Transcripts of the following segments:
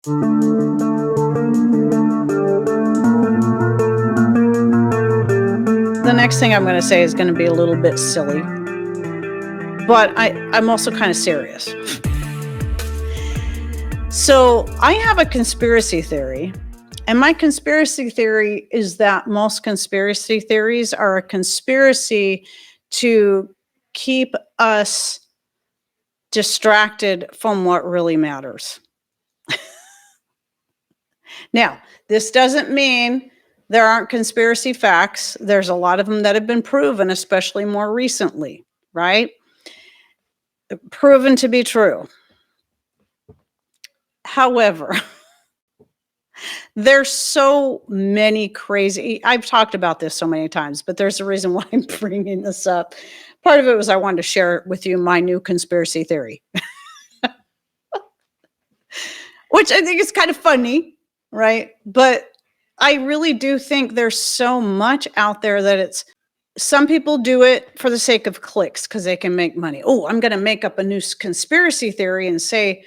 The next thing I'm going to say is going to be a little bit silly, but I'm also kind of serious. So I have a conspiracy theory, and my conspiracy theory is that most conspiracy theories are a conspiracy to keep us distracted from what really matters. Now, this doesn't mean there aren't conspiracy facts. There's a lot of them that have been proven, especially more recently, right? Proven to be true. However, there's so many crazy, I've talked about this so many times, but there's a reason why I'm bringing this up. Part of it was I wanted to share with you my new conspiracy theory, which I think is kind of funny, right? But I really do think there's so much out there that some people do it for the sake of clicks because they can make money. Oh, I'm going to make up a new conspiracy theory and say,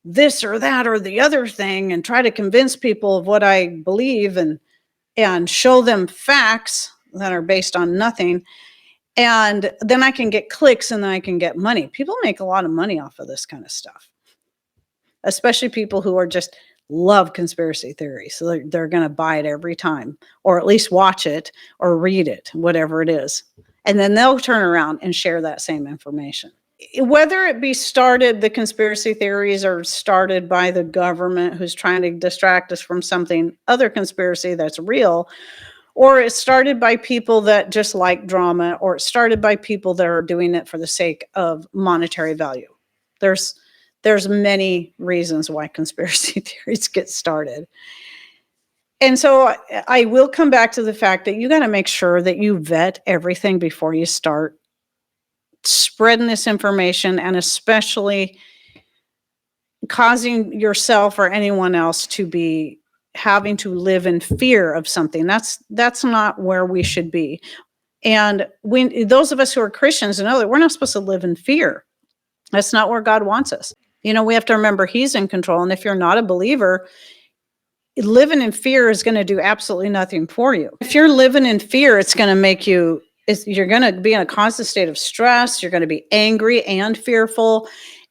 this or that or the other thing, and try to convince people of what I believe and show them facts that are based on nothing. And then I can get clicks and then I can get money. People make a lot of money off of this kind of stuff, especially people who are just love conspiracy theories. So they're going to buy it every time, or at least watch it or read it, whatever it is. And then they'll turn around and share that same information. Whether it be the conspiracy theories are started by the government who's trying to distract us from something other conspiracy that's real, or it's started by people that just like drama, or it's started by people that are doing it for the sake of monetary value. There's many reasons why conspiracy theories get started. And so I will come back to the fact that you got to make sure that you vet everything before you start spreading this information, and especially causing yourself or anyone else to be having to live in fear of something. That's not where we should be. And those of us who are Christians know that we're not supposed to live in fear. That's not where God wants us. We have to remember He's in control. And if you're not a believer, living in fear is going to do absolutely nothing for you. If you're living in fear, it's going to make you you're going to be in a constant state of stress. You're going to be angry and fearful,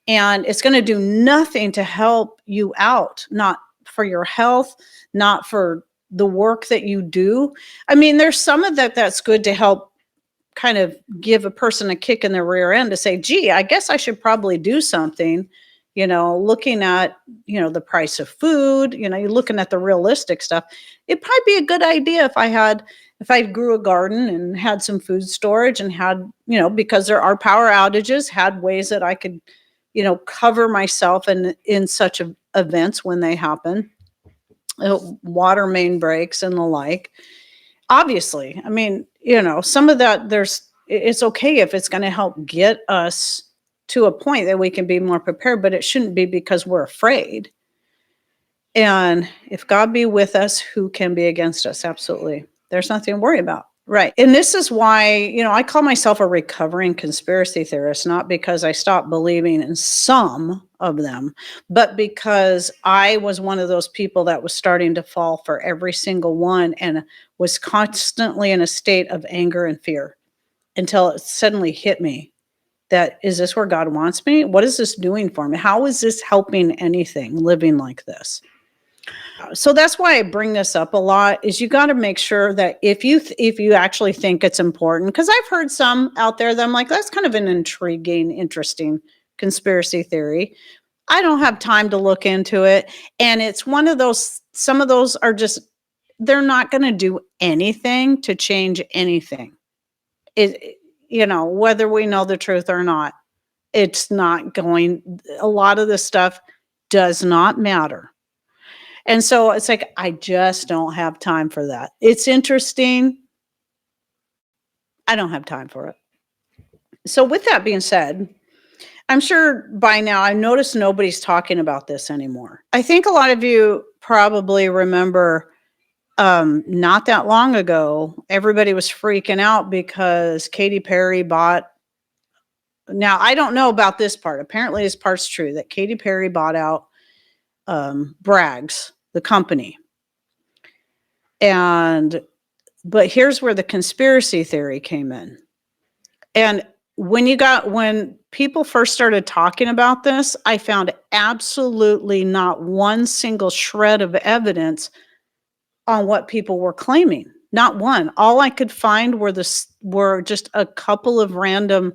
and it's going to do nothing to help you out, not for your health, not for the work that you do. I mean, there's some of that's good to help kind of give a person a kick in the rear end to say, gee, I guess I should probably do something, looking at, the price of food, you're looking at the realistic stuff. It'd probably be a good idea if I grew a garden and had some food storage and had, because there are power outages, had ways that I could, cover myself in such events when they happen, water main breaks and the like. Obviously, I mean, some of that it's okay if it's going to help get us to a point that we can be more prepared, but it shouldn't be because we're afraid. And if God be with us, who can be against us? Absolutely. There's nothing to worry about. Right. And this is why, I call myself a recovering conspiracy theorist, not because I stopped believing in some of them, but because I was one of those people that was starting to fall for every single one and was constantly in a state of anger and fear until it suddenly hit me that, is this where God wants me? What is this doing for me? How is this helping anything living like this? So that's why I bring this up a lot, is you got to make sure that if you actually think it's important, because I've heard some out there that I'm like, that's kind of an intriguing, interesting conspiracy theory. I don't have time to look into it. And it's one of those, some of those are just, they're not going to do anything to change anything. Whether we know the truth or not, it's not going, a lot of this stuff does not matter. And so it's like, I just don't have time for that. It's interesting. I don't have time for it. So with that being said, I'm sure by now I noticed nobody's talking about this anymore. I think a lot of you probably remember not that long ago, everybody was freaking out because Katy Perry bought. Now, I don't know about this part. Apparently this part's true, that Katy Perry bought out Bragg's, the company. But here's where the conspiracy theory came in. And when people first started talking about this, I found absolutely not one single shred of evidence on what people were claiming. Not one. All I could find were just a couple of random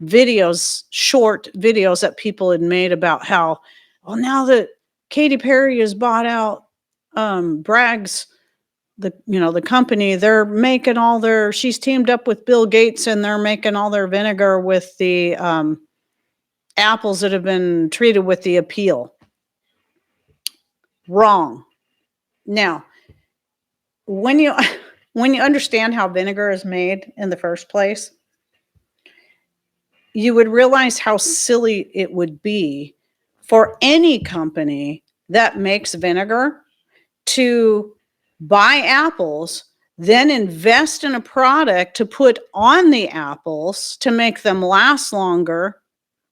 videos, short videos that people had made about how, well, now that Katy Perry has bought out Bragg's, the company, they're making she's teamed up with Bill Gates and they're making all their vinegar with the apples that have been treated with the appeal. Wrong. Now, when you understand how vinegar is made in the first place, you would realize how silly it would be for any company that makes vinegar to buy apples, then invest in a product to put on the apples to make them last longer.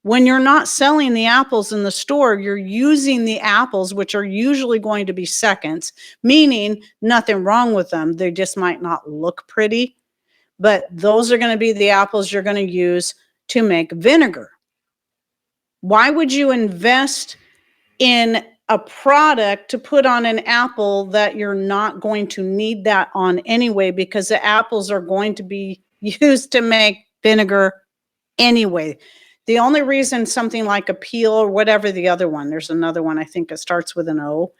When you're not selling the apples in the store, you're using the apples, which are usually going to be seconds, meaning nothing wrong with them. They just might not look pretty, but those are going to be the apples you're going to use to make vinegar. Why would you invest in a product to put on an apple that you're not going to need that on anyway, because the apples are going to be used to make vinegar anyway? The only reason something like a peel or whatever the other one, there's another one, I think it starts with an O.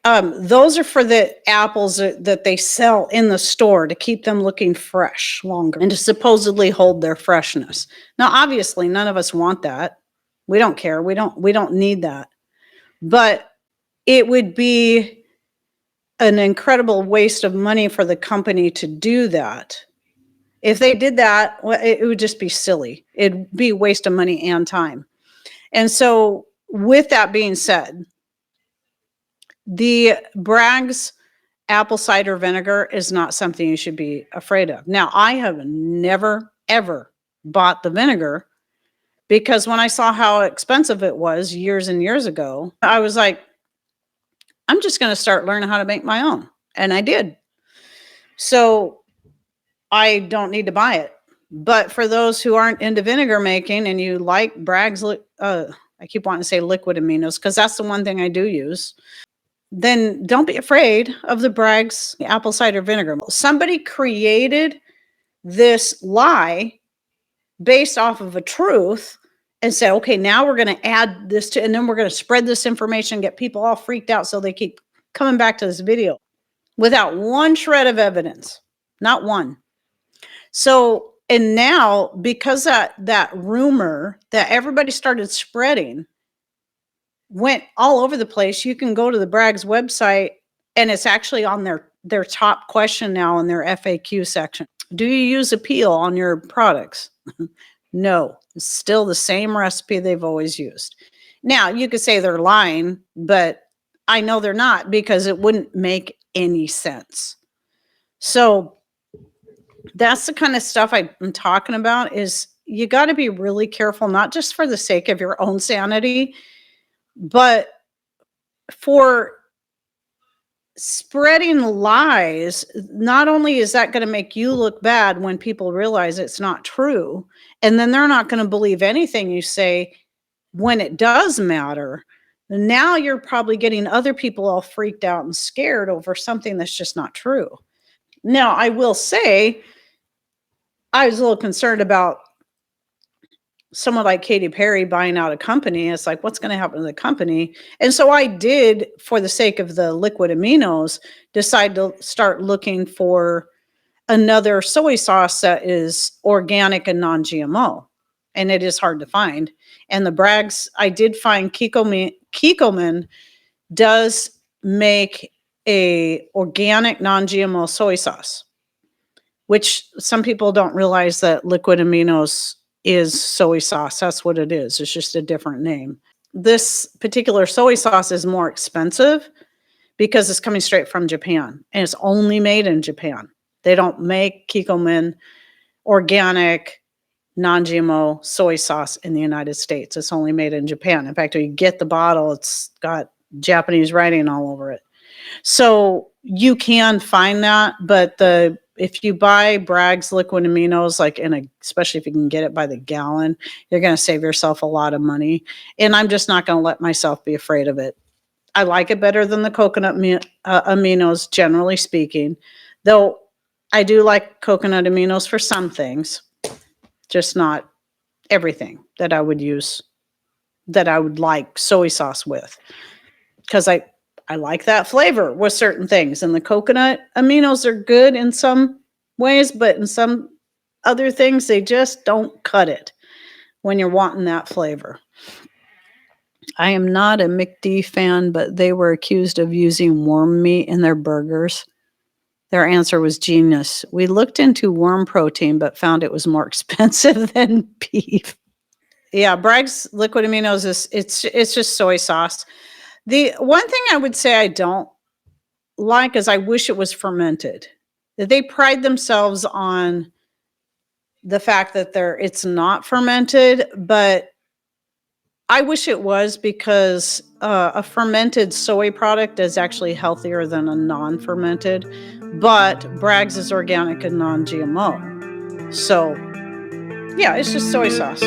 Those are for the apples that they sell in the store to keep them looking fresh longer and to supposedly hold their freshness. Now, obviously, none of us want that. We don't care. We don't need that. But it would be an incredible waste of money for the company to do that. If they did that, well, it would just be silly. It'd be a waste of money and time. And so with that being said, the Bragg's apple cider vinegar is not something you should be afraid of. Now, I have never, ever bought the vinegar because when I saw how expensive it was years and years ago, I was like, I'm just going to start learning how to make my own. And I did. So I don't need to buy it. But for those who aren't into vinegar making and you like Bragg's, I keep wanting to say liquid aminos because that's the one thing I do use, then don't be afraid of the Bragg's apple cider vinegar. Somebody created this lie based off of a truth and said, okay, now we're going to add this to, and then we're going to spread this information, get people all freaked out so they keep coming back to this video without one shred of evidence, not one. So, and now because that rumor that everybody started spreading went all over the place, you can go to the Bragg's website and it's actually on their top question now in their FAQ section. Do you use a peel on your products? No, it's still the same recipe they've always used. Now, you could say they're lying, but I know they're not because it wouldn't make any sense. So that's the kind of stuff I'm talking about is you got to be really careful, not just for the sake of your own sanity, but for spreading lies. Not only is that going to make you look bad when people realize it's not true, and then they're not going to believe anything you say when it does matter. Now you're probably getting other people all freaked out and scared over something that's just not true. Now, I will say, I was a little concerned about someone like Katy Perry buying out a company. It's like, what's going to happen to the company? And so I did, for the sake of the liquid aminos, decide to start looking for another soy sauce that is organic and non-GMO. And it is hard to find. And the Bragg's, I did find Kikkoman does make a organic non-GMO soy sauce, which some people don't realize that liquid aminos is soy sauce. That's what it is. It's just a different name. This particular soy sauce is more expensive because it's coming straight from Japan and it's only made in Japan. They don't make Kikkoman organic non-GMO soy sauce in the United States. It's only made in Japan. In fact, when you get the bottle, it's got Japanese writing all over it. So you can find that, but if you buy Bragg's liquid aminos, like especially if you can get it by the gallon, you're going to save yourself a lot of money. And I'm just not going to let myself be afraid of it. I like it better than the coconut aminos, generally speaking, though I do like coconut aminos for some things, just not everything that I would use, that I would like soy sauce with, because I like that flavor with certain things. And the coconut aminos are good in some ways, but in some other things, they just don't cut it when you're wanting that flavor. I am not a McD fan, but they were accused of using worm meat in their burgers. Their answer was genius. We looked into worm protein, but found it was more expensive than beef. Yeah, Bragg's liquid aminos it's just soy sauce. The one thing I would say I don't like is I wish it was fermented. They pride themselves on the fact that it's not fermented, but I wish it was, because a fermented soy product is actually healthier than a non-fermented, but Bragg's is organic and non-GMO. So, yeah, it's just soy sauce.